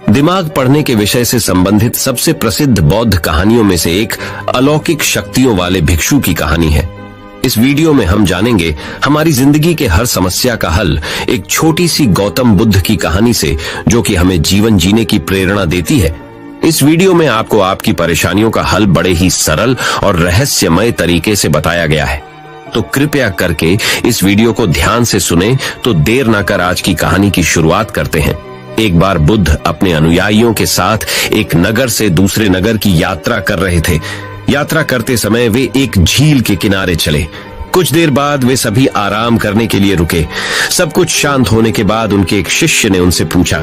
दिमाग पढ़ने के विषय से संबंधित सबसे प्रसिद्ध बौद्ध कहानियों में से एक अलौकिक शक्तियों वाले भिक्षु की कहानी है। इस वीडियो में हम जानेंगे हमारी जिंदगी के हर समस्या का हल एक छोटी सी गौतम बुद्ध की कहानी से, जो कि हमें जीवन जीने की प्रेरणा देती है। इस वीडियो में आपको आपकी परेशानियों का हल बड़े ही सरल और रहस्यमय तरीके से बताया गया है, तो कृपया करके इस वीडियो को ध्यान से सुने। तो देर न कर आज की कहानी की शुरुआत करते हैं। एक बार बुद्ध अपने अनुयायियों के साथ एक नगर से दूसरे नगर की यात्रा कर रहे थे। यात्रा करते समय वे एक झील के किनारे चले। कुछ देर बाद वे सभी आराम करने के लिए रुके। सब कुछ शांत होने के बाद उनके एक शिष्य ने उनसे पूछा,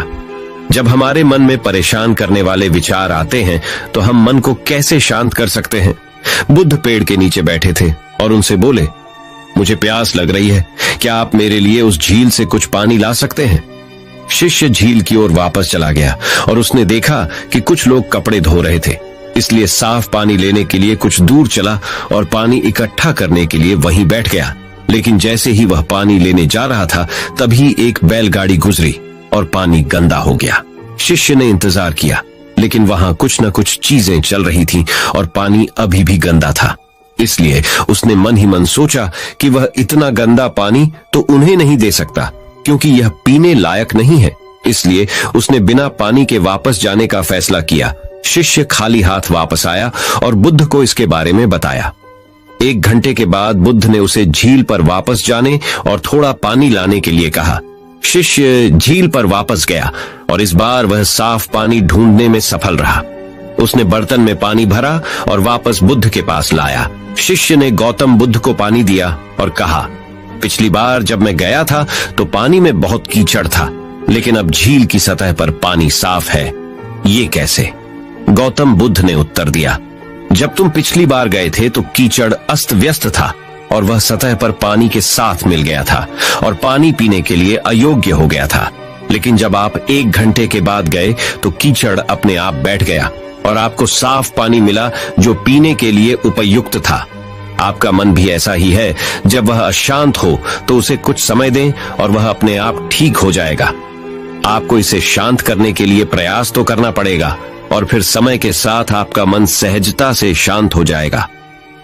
जब हमारे मन में परेशान करने वाले विचार आते हैं तो हम मन को कैसे शांत कर सकते हैं? बुद्ध पेड़ के नीचे बैठे थे और उनसे बोले, मुझे प्यास लग रही है, क्या आप मेरे लिए उस झील से कुछ पानी ला सकते हैं? शिष्य झील की ओर वापस चला गया और उसने देखा कि कुछ लोग कपड़े धो रहे थे, इसलिए साफ पानी लेने के लिए कुछ दूर चला और पानी इकट्ठा करने के लिए वहीं बैठ गया। लेकिन जैसे ही वह पानी लेने जा रहा था, तभी एक बैलगाड़ी गुजरी और पानी गंदा हो गया। शिष्य ने इंतजार किया, लेकिन वहां कुछ न कुछ चीजें चल रही थीं और पानी अभी भी गंदा था। इसलिए उसने मन ही मन सोचा कि वह इतना गंदा पानी तो उन्हें नहीं दे सकता, क्योंकि यह पीने लायक नहीं है। इसलिए उसने बिना पानी के वापस जाने का फैसला किया। शिष्य खाली हाथ वापस आया और बुद्ध को इसके बारे में बताया। 1 घंटे के बाद बुद्ध ने उसे झील पर वापस जाने और थोड़ा पानी लाने के लिए कहा। शिष्य झील पर वापस गया और इस बार वह साफ पानी ढूंढने में सफल रहा। उसने बर्तन में पानी भरा और वापस बुद्ध के पास लाया। शिष्य ने गौतम बुद्ध को पानी दिया और कहा, पिछली बार जब मैं गया था तो पानी में बहुत कीचड़ था, लेकिन अब झील की सतह पर पानी साफ है। ये कैसे? गौतम बुद्ध ने उत्तर दिया, जब तुम पिछली बार गए थे तो कीचड़ अस्त व्यस्त था और वह सतह पर पानी के साथ मिल गया था और पानी पीने के लिए अयोग्य हो गया था। लेकिन जब आप 1 घंटे के बाद गए तो कीचड़ अपने आप बैठ गया और आपको साफ पानी मिला जो पीने के लिए उपयुक्त था। आपका मन भी ऐसा ही है, जब वह अशांत हो तो उसे कुछ समय दें और वह अपने आप ठीक हो जाएगा। आपको इसे शांत करने के लिए प्रयास तो करना पड़ेगा और फिर समय के साथ आपका मन सहजता से शांत हो जाएगा।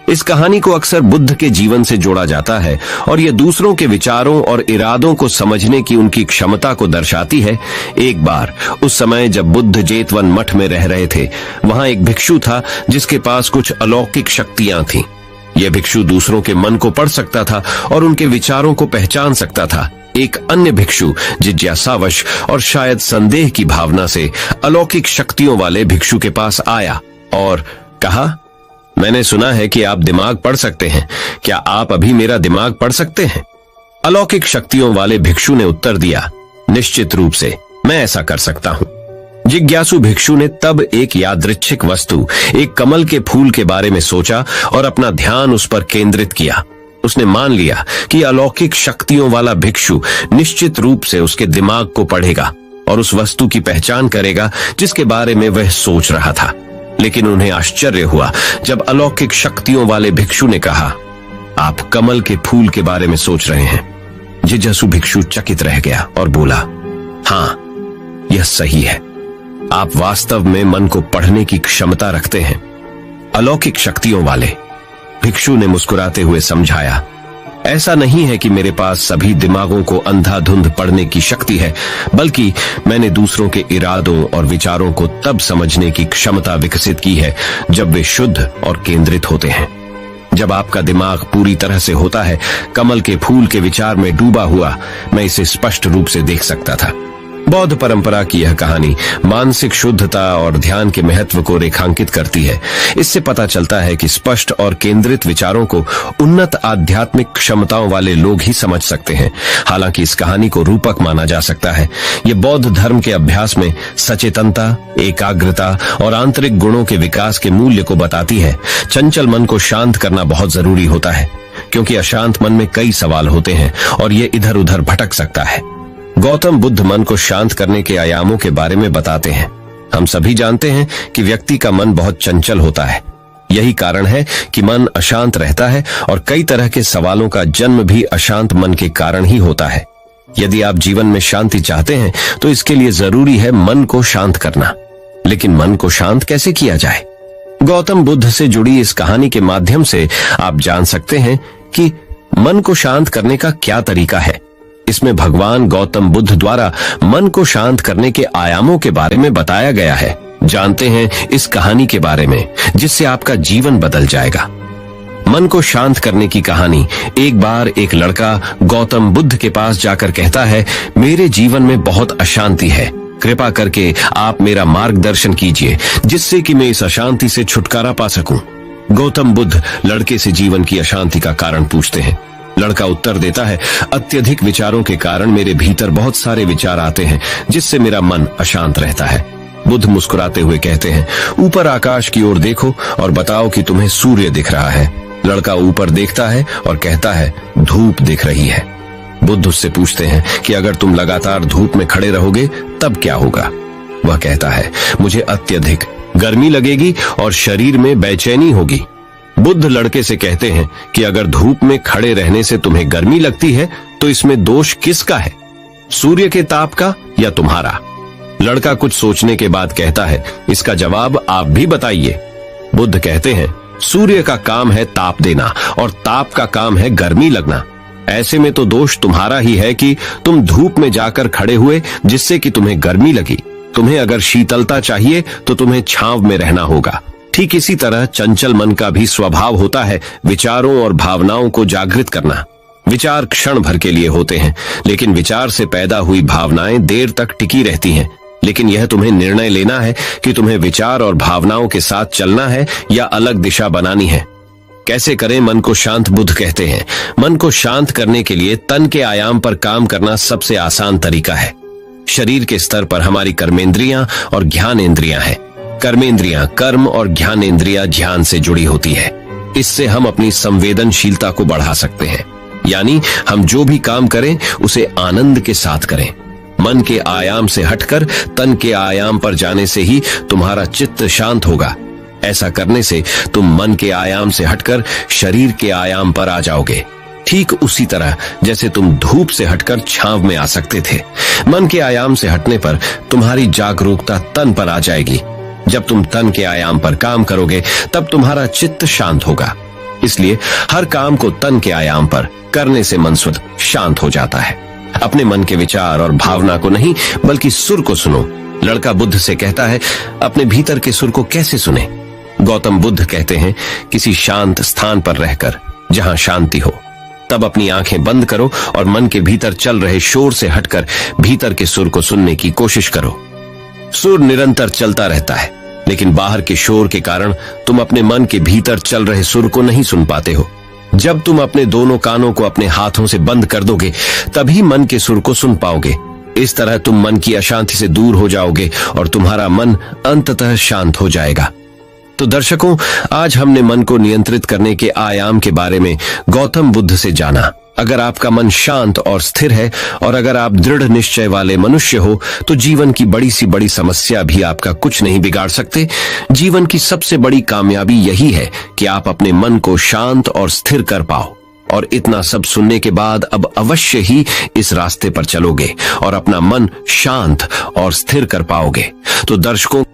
इस कहानी को अक्सर बुद्ध के जीवन से जोड़ा जाता है और यह दूसरों के विचारों और इरादों को समझने की उनकी क्षमता को दर्शाती है। एक बार उस समय जब बुद्ध जेतवन मठ में रह रहे थे, वहां एक भिक्षु था जिसके पास कुछ अलौकिक शक्तियां थीं। यह भिक्षु दूसरों के मन को पढ़ सकता था और उनके विचारों को पहचान सकता था। एक अन्य भिक्षु जिज्ञासावश और शायद संदेह की भावना से अलौकिक शक्तियों वाले भिक्षु के पास आया और कहा, मैंने सुना है कि आप दिमाग पढ़ सकते हैं, क्या आप अभी मेरा दिमाग पढ़ सकते हैं? अलौकिक शक्तियों वाले भिक्षु ने उत्तर दिया, निश्चित रूप से मैं ऐसा कर सकता हूं। जिज्ञासु भिक्षु ने तब एक यादृच्छिक वस्तु, एक कमल के फूल के बारे में सोचा और अपना ध्यान उस पर केंद्रित किया। उसने मान लिया कि अलौकिक शक्तियों वाला भिक्षु निश्चित रूप से उसके दिमाग को पढ़ेगा और उस वस्तु की पहचान करेगा जिसके बारे में वह सोच रहा था। लेकिन उन्हें आश्चर्य हुआ जब अलौकिक शक्तियों वाले भिक्षु ने कहा, आप कमल के फूल के बारे में सोच रहे हैं। जिज्ञासु भिक्षु चकित रह गया और बोला, हाँ, यह सही है। आप वास्तव में मन को पढ़ने की क्षमता रखते हैं। अलौकिक शक्तियों वाले भिक्षु ने मुस्कुराते हुए समझाया, ऐसा नहीं है कि मेरे पास सभी दिमागों को अंधाधुंध पढ़ने की शक्ति है, बल्कि मैंने दूसरों के इरादों और विचारों को तब समझने की क्षमता विकसित की है जब वे शुद्ध और केंद्रित होते हैं। जब आपका दिमाग पूरी तरह से होता है, कमल के फूल के विचार में डूबा हुआ, मैं इसे स्पष्ट रूप से देख सकता था। बौद्ध परंपरा की यह कहानी मानसिक शुद्धता और ध्यान के महत्व को रेखांकित करती है। इससे पता चलता है कि स्पष्ट और केंद्रित विचारों को उन्नत आध्यात्मिक क्षमताओं वाले लोग ही समझ सकते हैं। हालांकि इस कहानी को रूपक माना जा सकता है। ये बौद्ध धर्म के अभ्यास में सचेतनता, एकाग्रता और आंतरिक गुणों के विकास के मूल्य को बताती है। चंचल मन को शांत करना बहुत जरूरी होता है, क्योंकि अशांत मन में कई सवाल होते हैं और ये इधर उधर भटक सकता है। गौतम बुद्ध मन को शांत करने के आयामों के बारे में बताते हैं। हम सभी जानते हैं कि व्यक्ति का मन बहुत चंचल होता है। यही कारण है कि मन अशांत रहता है और कई तरह के सवालों का जन्म भी अशांत मन के कारण ही होता है। यदि आप जीवन में शांति चाहते हैं तो इसके लिए जरूरी है मन को शांत करना। लेकिन मन को शांत कैसे किया जाए? गौतम बुद्ध से जुड़ी इस कहानी के माध्यम से आप जान सकते हैं कि मन को शांत करने का क्या तरीका है। इसमें भगवान गौतम बुद्ध द्वारा मन को शांत करने के आयामों के बारे में बताया गया है। जानते हैं इस कहानी के बारे में, जिससे आपका जीवन बदल जाएगा। मन को शांत करने की कहानी। एक बार एक लड़का गौतम बुद्ध के पास जाकर कहता है, मेरे जीवन में बहुत अशांति है, कृपा करके आप मेरा मार्गदर्शन कीजिए जिससे कि मैं इस अशांति से छुटकारा पा सकूं। गौतम बुद्ध लड़के से जीवन की अशांति का कारण पूछते हैं। लड़का उत्तर देता है, अत्यधिक विचारों के कारण मेरे भीतर बहुत सारे विचार आते हैं जिससे मेरा मन अशांत रहता है। बुद्ध मुस्कुराते हुए कहते हैं, ऊपर आकाश की ओर देखो और बताओ कि तुम्हें सूर्य दिख रहा है। लड़का ऊपर देखता है और कहता है, धूप दिख रही है। बुद्ध उससे पूछते हैं कि अगर तुम लगातार धूप में खड़े रहोगे तब क्या होगा? वह कहता है, मुझे अत्यधिक गर्मी लगेगी और शरीर में बेचैनी होगी। बुद्ध लड़के से कहते हैं कि अगर धूप में खड़े रहने से तुम्हें गर्मी लगती है तो इसमें दोष किसका है, सूर्य के ताप का या तुम्हारा? लड़का कुछ सोचने के बाद कहता है, इसका जवाब आप भी बताइए। बुद्ध कहते हैं, सूर्य का काम है ताप देना और ताप का काम है गर्मी लगना। ऐसे में तो दोष तुम्हारा ही है कि तुम धूप में जाकर खड़े हुए जिससे कि तुम्हें गर्मी लगी। तुम्हें अगर शीतलता चाहिए तो तुम्हें छांव में रहना होगा। ठीक इसी तरह चंचल मन का भी स्वभाव होता है विचारों और भावनाओं को जागृत करना। विचार क्षण भर के लिए होते हैं, लेकिन विचार से पैदा हुई भावनाएं देर तक टिकी रहती हैं। लेकिन यह तुम्हें निर्णय लेना है कि तुम्हें विचार और भावनाओं के साथ चलना है या अलग दिशा बनानी है। कैसे करें मन को शांत? बुद्ध कहते हैं, मन को शांत करने के लिए तन के आयाम पर काम करना सबसे आसान तरीका है। शरीर के स्तर पर हमारी कर्मेंद्रियां और ज्ञानेंद्रियां हैं। कर्मेंद्रियां कर्म और ज्ञानेंद्रियां ध्यान से जुड़ी होती है। इससे हम अपनी संवेदनशीलता को बढ़ा सकते हैं, यानी हम जो भी काम करें उसे आनंद के साथ करें। मन के आयाम से हटकर तन के आयाम पर जाने से ही तुम्हारा चित्त शांत होगा। ऐसा करने से तुम मन के आयाम से हटकर शरीर के आयाम पर आ जाओगे, ठीक उसी तरह जैसे तुम धूप से हटकर छांव में आ सकते थे। मन के आयाम से हटने पर तुम्हारी जागरूकता तन पर आ जाएगी। जब तुम तन के आयाम पर काम करोगे तब तुम्हारा चित्त शांत होगा। इसलिए हर काम को तन के आयाम पर करने से मन स्वतः शांत हो जाता है। अपने मन के विचार और भावना को नहीं बल्कि सुर को सुनो। लड़का बुद्ध से कहता है, अपने भीतर के सुर को कैसे सुने? गौतम बुद्ध कहते हैं, किसी शांत स्थान पर रहकर जहां शांति हो, तब अपनी आंखें बंद करो और मन के भीतर चल रहे शोर से हटकर भीतर के सुर को सुनने की कोशिश करो। सुर निरंतर चलता रहता है, लेकिन बाहर के शोर के कारण तुम अपने मन के भीतर चल रहे सुर को नहीं सुन पाते हो। जब तुम अपने दोनों कानों को अपने हाथों से बंद कर दोगे तभी मन के सुर को सुन पाओगे। इस तरह तुम मन की अशांति से दूर हो जाओगे और तुम्हारा मन अंततः शांत हो जाएगा। तो दर्शकों, आज हमने मन को नियंत्रित करने के आयाम के बारे में गौतम बुद्ध से जाना। अगर आपका मन शांत और स्थिर है और अगर आप दृढ़ निश्चय वाले मनुष्य हो तो जीवन की बड़ी सी बड़ी समस्या भी आपका कुछ नहीं बिगाड़ सकते। जीवन की सबसे बड़ी कामयाबी यही है कि आप अपने मन को शांत और स्थिर कर पाओ। और इतना सब सुनने के बाद अब अवश्य ही इस रास्ते पर चलोगे और अपना मन शांत और स्थिर कर पाओगे। तो दर्शकों,